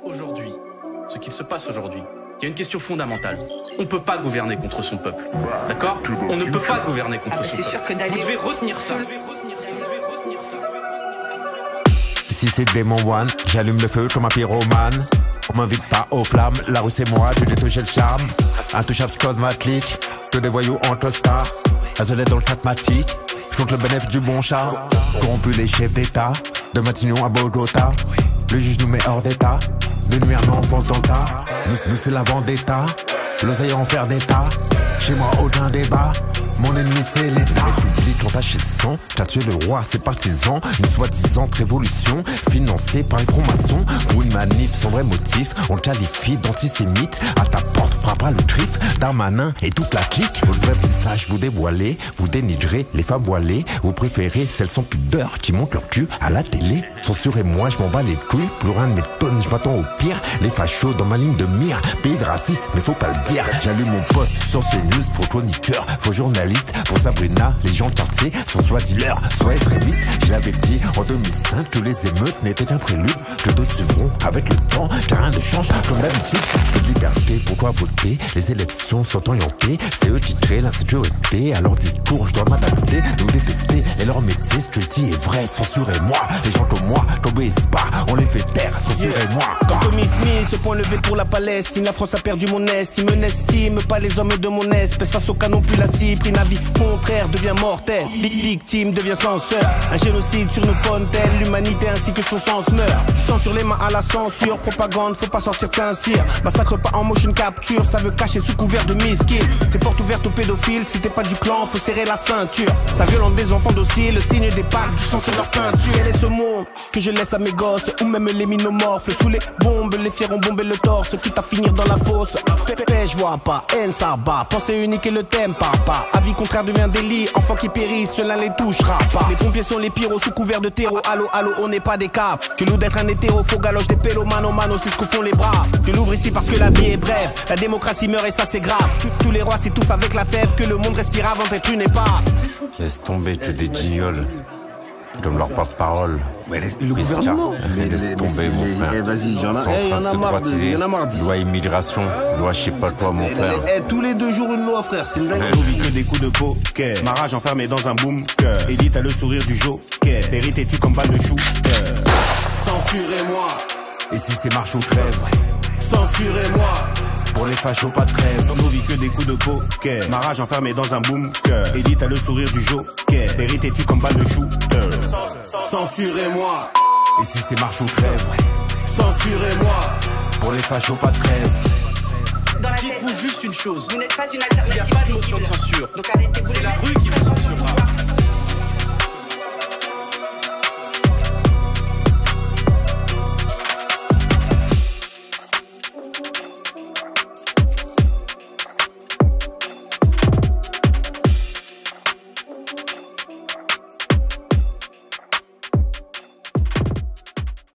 Aujourd'hui, ce qu'il se passe aujourd'hui, il y a une question fondamentale. On ne peut pas gouverner contre son peuple. D'accord ? On ne peut pas gouverner contre son peuple. Vous devez retenir ça. Si c'est Démon One, j'allume le feu comme un pyromane. On m'invite pas aux flammes, la rue c'est moi, tu détouché le charme. Intouchable squad ma clique, que des voyous en costard. Azolet dans le catmatique, je compte le bénéfice du bon char. Corrompu les chefs d'état, de Matignon à Bogota. Le juge nous met hors d'état, de nuit on enfonce dans le tas. Nous c'est la vendetta, l'oseille en fer d'état. Chez moi aucun débat, mon ennemi c'est l'état. République entaché de sang, t'as tué le roi, ses partisans. Une soi-disant révolution, financée par les francs-maçons. Pour une manif sans vrai motif, on le qualifie d'antisémite. À ta porte frappera le trif, Darmanin et toute la clique. Votre vrai visage vous dévoilez, vous dénigrez les femmes voilées. Vous préférez celles sans pudeur qui montent leur cul à la télé. Censurez-moi, je m'en bats les couilles, plus rien ne m'étonne, je m'attends au pire. Les fachos dans ma ligne de mire, pays de racisme, mais faut pas le dire. J'allume mon poste sur CNews, faux chroniqueur, faux journaliste. Pour Sabrina, les gens de quartier sont soit dealers, soit extrémistes. Je l'avais dit en 2005 que les émeutes n'étaient qu'un prélude, que d'autres suivront avec le temps, car rien ne change comme d'habitude. Peu de liberté, pourquoi voter? Les élections sont orientées, c'est eux qui créent l'insécurité. À leur discours, je dois m'adapter, nous détester et leur métier. Ce que je dis est vrai, censurez-moi. Les gens comme moi, n'obéissent pas, on les fait taire, censurez-moi. Tommy Smith, ce point levé pour la Palestine. La France a perdu mon estime, n'estime pas les hommes de mon espèce. Face au canon, plus la cible, pris ma vie contraire devient mortel. Victime devient censeur. Un génocide sur nos fontaines, l'humanité ainsi que son sens meurt. Du sang sur les mains à la censure, propagande, faut pas sortir de Saint-Cyr. Massacre pas en motion capture, ça veut cacher sous couvert de miskin. C'est porte ouverte aux pédophiles, si t'es pas du clan, faut serrer la ceinture. Ça violente des enfants dociles, le signe des packs, du sang sur leur peinture. Quel est ce monde que je laisse à mes gosses, ou même les minomorphes? Sous les bombes, les fiers ont bombé le torse, quitte à finir dans la fosse. Pépé, je vois pas, haine ça bat, pensée unique et le thème papa. Avis contraire devient délit, enfants qui périssent, cela les touchera pas. Les pompiers sont les pyros sous couvert de terreau. Allô, allô, on n'est pas des caps. Que nous d'être un hétéro, faux galoche des pélos, mano, mano, c'est ce que font les bras. Que l'ouvre ici parce que la vie est brève, la démocratie meurt et ça c'est grave. Tous les rois s'étouffent avec la fève, que le monde respire avant d'être une épave. Laisse tomber, tu es des guignols. Comme leur porte-parole. Mais le gouvernement. Mais laisse tomber, mon frère. Vas-y, y'en a marre. Y'en a marre. Loi immigration, loi je sais pas toi, mon frère. Tous les 2 jours une loi, frère. C'est une dingue. On vit que des coups de poker. Ma rage enfermée dans un bunker. Élite a le sourire du joker. Vérité comme balle de shooter. Censurez-moi. Et si c'est marche ou crève? Censurez-moi. Pour les fachos, pas de trêve. On vit que des coups de poker. Ma rage enfermée dans un bunker. Élite a le sourire du joker. Vérité comme balle de shooter. Censurez-moi. Et si c'est marche ou crève? Censurez-moi. Pour les fachos, pas de trêve. Dites-vous juste une chose. Vous n'êtes pas une Il n'y a alternative. pas de motion de censure. Donc arrêtez-vous. C'est la rue qui vous censure.